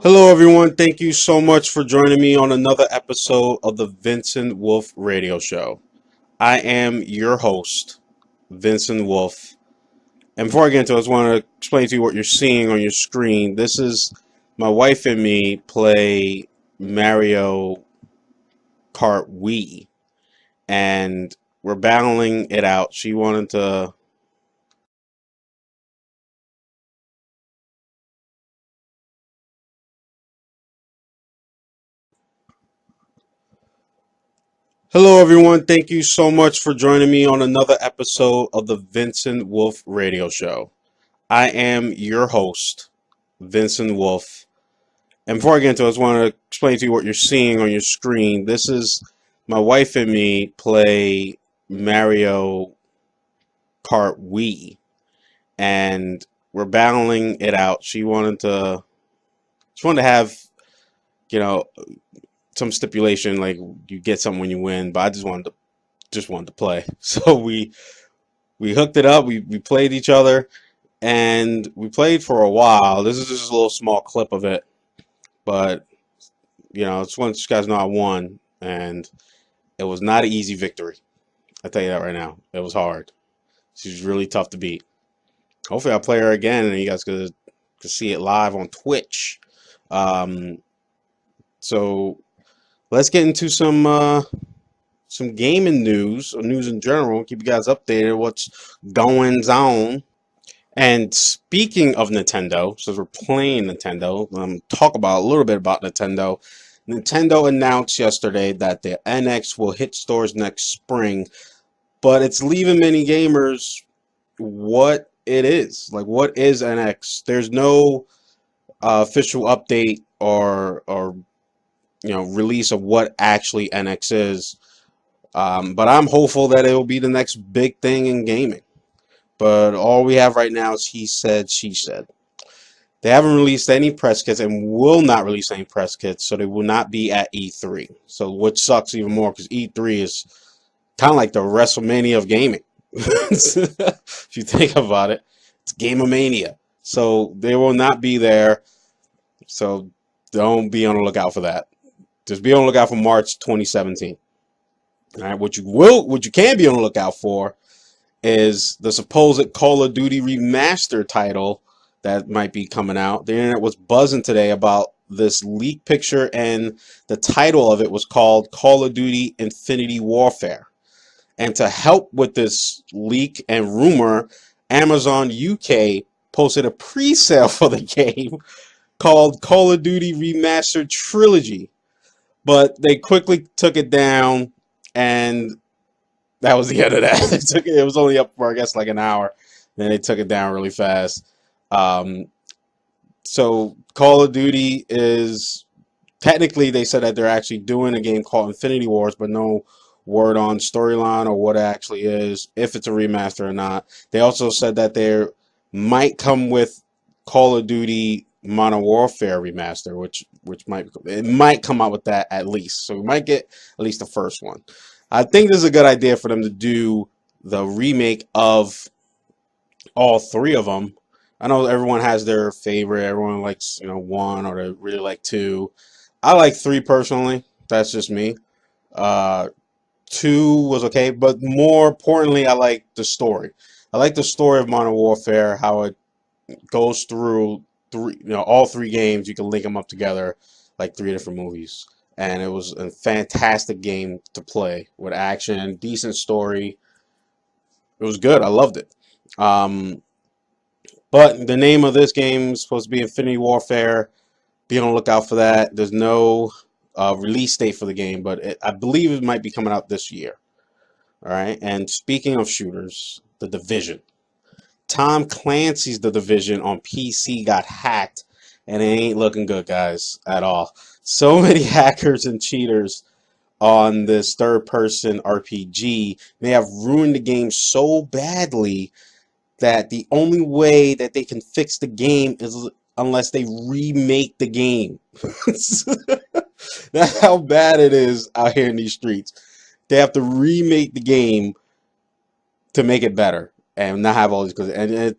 Hello, everyone. Thank you so much for joining me on another episode of the Vincent Wolf Radio Show. I am your host, Vincent Wolf. And before I get into it, I just want to explain to you what you're seeing on your screen. This is my wife and me play Mario Kart Wii, and we're battling it out. She wanted to. Hello, everyone. Thank you so much for joining me on another episode of the Vincent Wolf Radio Show. I am your host, Vincent Wolf. And before I get into it, I just want to explain to you what you're seeing on your screen. This is my wife and me play Mario Kart Wii, and we're battling it out. She wanted to have, you know, some stipulation like you get something when you win, but I just wanted to play. So we hooked it up. We played each other, and we played for a while. This is just a little small clip of it, but just want you guys know I won, and it was not an easy victory. I tell you that right now. It was hard. She's really tough to beat. Hopefully, I'll play her again, and you guys could see it live on Twitch. Um, so let's get into some gaming news, or news in general. Keep you guys updated what's going on. And speaking of Nintendo, since we're playing Nintendo, talk about a little bit about Nintendo. Nintendo announced yesterday that the NX will hit stores next spring, but it's leaving many gamers what it is. Like, what is NX? There's no official update or release of what actually NX is. But I'm hopeful that it will be the next big thing in gaming. But all we have right now is he said, she said. They haven't released any press kits and will not release any press kits, so they will not be at E3. So, which sucks even more because E3 is kind of like the WrestleMania of gaming. If you think about it, it's Gamermania. So they will not be there. So don't be on the lookout for that. Just be on the lookout for March 2017. All right, what you can be on the lookout for is the supposed Call of Duty remaster title that might be coming out. The internet was buzzing today about this leaked picture, and the title of it was called Call of Duty Infinity Warfare. And to help with this leak and rumor, Amazon UK posted a pre-sale for the game called Call of Duty Remastered Trilogy. But they quickly took it down, and that was the end of that. It was only up for, I guess, like an hour. Then they took it down really fast. Um, so Call of Duty is technically, they said that they're actually doing a game called Infinity Wars, but no word on storyline or what it actually is, if it's a remaster or not. They also said that there might come with Call of Duty Modern Warfare remaster, which might come out with that at least. So we might get at least the first one. I think this is a good idea for them to do the remake of all three of them. I know everyone has their favorite. Everyone likes, one, or they really like two. I like three personally. That's just me. Uh, Two was okay, but more importantly, I like the story. I like the story of Modern Warfare, how it goes through all three games. You can link them up together like three different movies, and it was a fantastic game to play with action, decent story. It was good. I loved it. Um, but the name of this game is supposed to be Infinity Warfare. Be on the lookout for that. There's no release date for the game, but I believe it might be coming out this year. All right. And speaking of shooters, The Division. Tom Clancy's The Division on PC got hacked, and it ain't looking good, guys, at all. So many hackers and cheaters on this third person RPG may have ruined the game so badly that the only way that they can fix the game is unless they remake the game. That's how bad it is out here in these streets. They have to remake the game to make it better and not have all these, and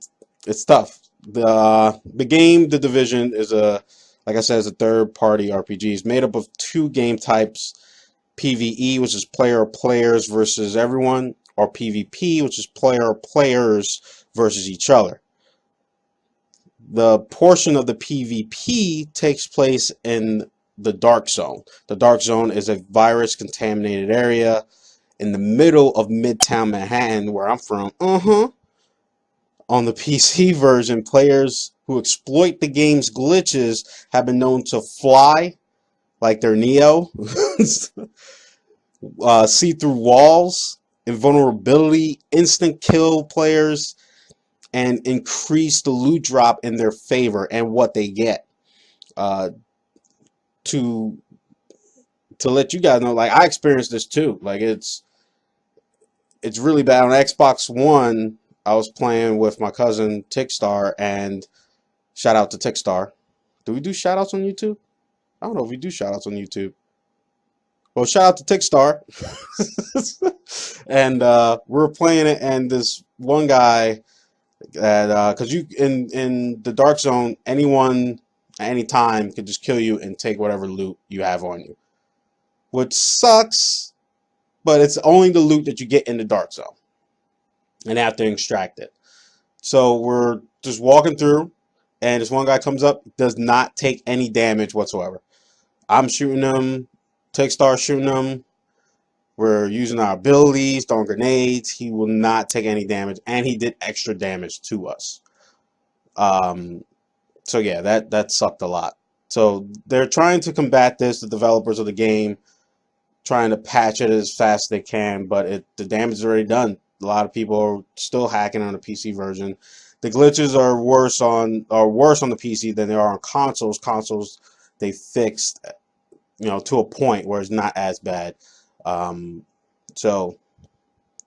it's tough. The game, The Division, is a Like I said, it's a third-party RPG. It's made up of two game types: PvE, which is player players versus everyone, or PvP, which is player players versus each other. The portion of the PvP takes place in the Dark Zone. The Dark Zone is a virus-contaminated area in the middle of Midtown Manhattan, where I'm from. On the PC version, players who exploit the game's glitches have been known to fly like they're Neo, see through walls, invulnerability, instant kill players, and increase the loot drop in their favor and what they get. Uh, to to let you guys know, like I experienced this too. Like it's really bad on Xbox One. I was playing with my cousin Tickstar, and shout out to Tickstar. Do we do shout outs on YouTube? I don't know if we do shout outs on YouTube. Well, shout out to Tickstar. And we were playing it, and this one guy that because you in the Dark Zone, anyone at any time could just kill you and take whatever loot you have on you, which sucks. But it's only the loot that you get in the Dark Zone, and have to extract it. So we're just walking through, and this one guy comes up, does not take any damage whatsoever. I'm shooting him, Tickstar shooting him. We're using our abilities, throwing grenades. He will not take any damage, and he did extra damage to us. Um, so yeah, that sucked a lot. So they're trying to combat this, the developers of the game, trying to patch it as fast as they can, but the damage is already done. A lot of people are still hacking on the PC version. The glitches are worse on the PC than they are on consoles. Consoles they fixed, to a point where it's not as bad. So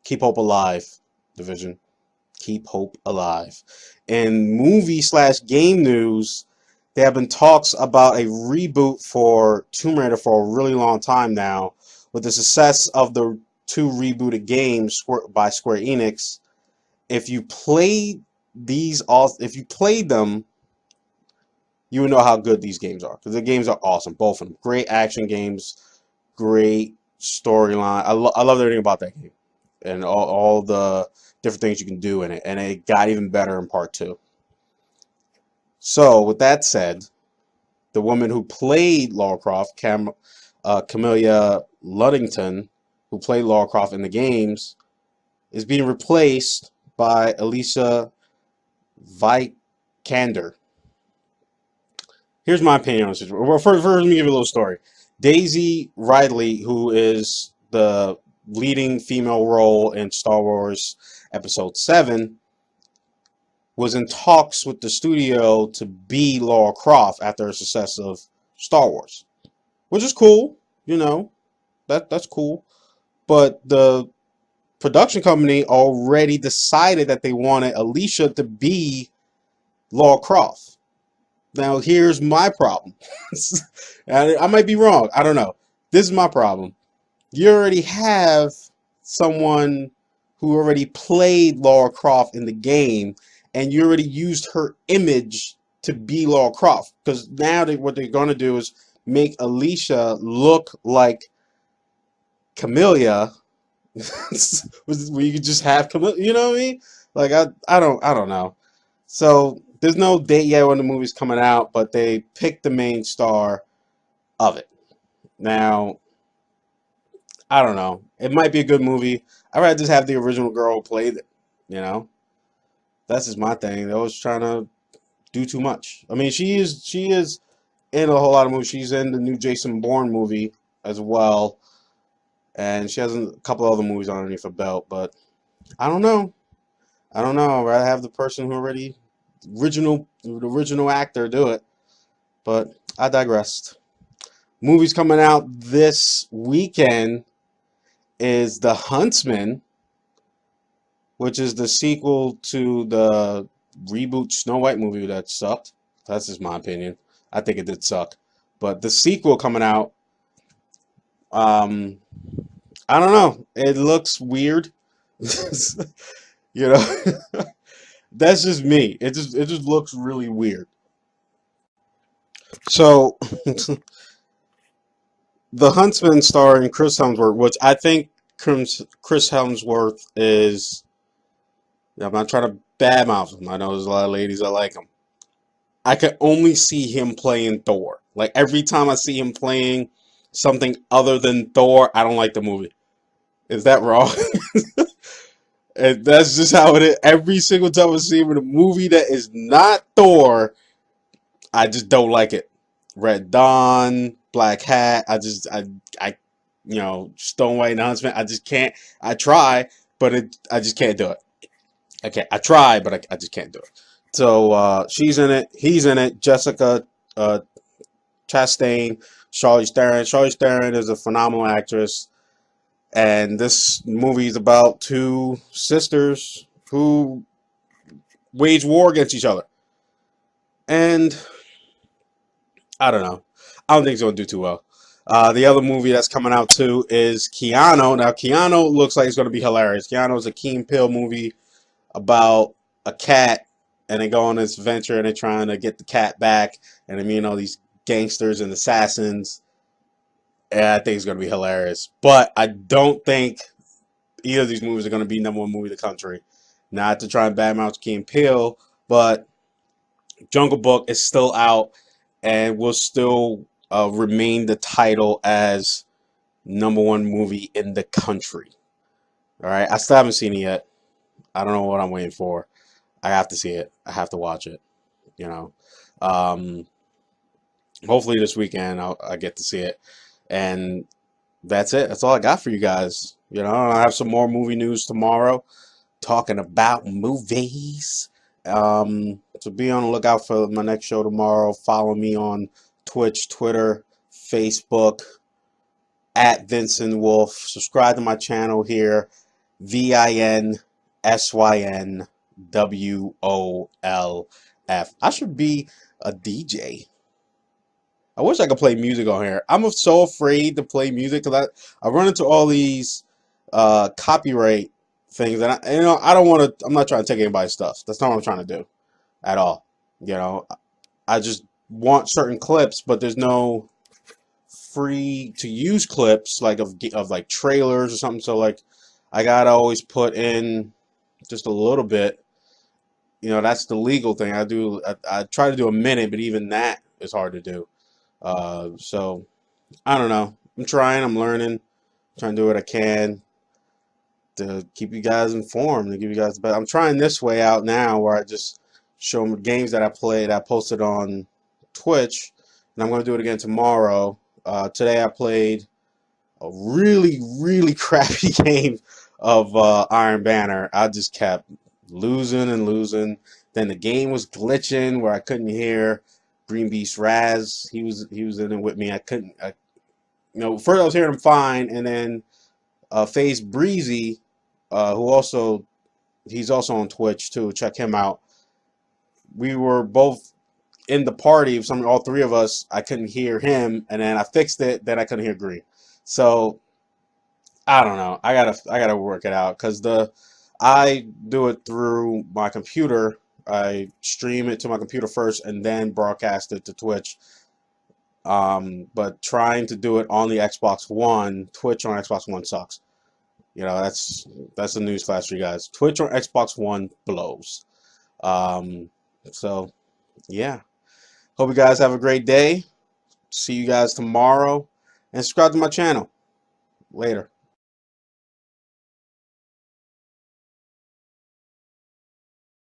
keep hope alive, Division. Keep hope alive. In movie/game news, there have been talks about a reboot for Tomb Raider for a really long time now. With the success of the two rebooted games by Square Enix, if you played them, you would know how good these games are, because the games are awesome, both of them. Great action games, great storyline. I love everything about that game, and all the different things you can do in it, and it got even better in part 2. So with that said, the woman who played Lara Croft, Camelia Luddington, who played Lara Croft in the games, is being replaced by Alicia Vikander. Here's my opinion on the situation. Well, first, let me give you a little story. Daisy Ridley, who is the leading female role in Star Wars Episode 7, was in talks with the studio to be Lara Croft after the success of Star Wars, which is cool. That's cool. But the production company already decided that they wanted Alicia to be Lara Croft. Now, here's my problem. I might be wrong. I don't know. This is my problem. You already have someone who already played Lara Croft in the game, and you already used her image to be Lara Croft. Because now what they're going to do is make Alicia look like Camelia, where you could just have Camelia. You know what I mean? Like I don't know. So there's no date yet when the movie's coming out, but they picked the main star of it. Now, I don't know. It might be a good movie. I'd rather just have the original girl who played it. You know, that's just my thing. They was trying to do too much. I mean, she is in a whole lot of movies. She's in the new Jason Bourne movie as well, and she has a couple other movies underneath her belt. But I don't know. I don't know. I'd rather have the person who already the original actor do it. But I digressed. Movies coming out this weekend is The Huntsman, which is the sequel to the reboot Snow White movie that sucked. That's just my opinion. I think it did suck. But the sequel coming out, I don't know. It looks weird. You know, that's just me. It just looks really weird. So, The Huntsman starring Chris Hemsworth, which I think Chris Hemsworth is. I'm not trying to badmouth him. I know there's a lot of ladies that like him. I can only see him playing Thor. Like every time I see him playing something other than Thor, I don't like the movie. Is that wrong? And that's just how it is. Every single time I see him in a movie that is not Thor, I just don't like it. Red Dawn, Black Hat. I, Stone White and Huntsman. I just can't. I try, but I just can't do it. I can't. I try, but I just can't do it. So she's in it. He's in it. Jessica uh, Chastain, Charlize Theron. Charlize Theron is a phenomenal actress, and this movie is about two sisters who wage war against each other. And I don't know. I don't think it's gonna do too well. The other movie that's coming out too is Keanu. Now Keanu looks like it's gonna be hilarious. Keanu is a Key and Peele movie about a cat, and they go on this venture and they're trying to get the cat back, and these gangsters and assassins. And I think it's gonna be hilarious. But I don't think either of these movies are gonna be number one movie in the country. Not to try and badmouth Key and Peele, but Jungle Book is still out and will still remain the title as number one movie in the country. All right, I still haven't seen it yet. I don't know what I'm waiting for. I have to see it. I have to watch it. You know, um, hopefully this weekend I get to see it, and that's it. That's all I got for you guys. I have some more movie news tomorrow, talking about movies. So be on the lookout for my next show tomorrow. Follow me on Twitch, Twitter, Facebook, at Vincent Wolf. Subscribe to my channel here, VINSYNWOLF. I should be a DJ. I wish I could play music on here. I'm so afraid to play music because I run into all these copyright things, and I don't want to. I'm not trying to take anybody's stuff. That's not what I'm trying to do at all. You know, I just want certain clips, but there's no free to use clips like of like trailers or something. So like, I gotta always put in just a little bit. That's the legal thing. I try to do a minute, but even that is hard to do. So I don't know. I'm trying. I'm learning. Trying to do what I can to keep you guys informed, to give you guys. But I'm trying this way out now, where I just show them games that I played. I posted on Twitch, and I'm going to do it again tomorrow. Today I played a really, really crappy game of Iron Banner. I just kept losing and losing. Then the game was glitching where I couldn't hear Green Beast Raz. He was in it with me. I couldn't. First I was hearing him fine, and then FaZe Breezy, he's also on Twitch too. Check him out. We were both in the party. All three of us. I couldn't hear him, and then I fixed it. Then I couldn't hear Green. So I don't know. I gotta work it out because I do it through my computer. I stream it to my computer first and then broadcast it to Twitch. But trying to do it on the Xbox One, Twitch on Xbox One sucks. That's the news flash for you guys. Twitch on Xbox One blows. Um, so yeah. Hope you guys have a great day. See you guys tomorrow, and subscribe to my channel. Later.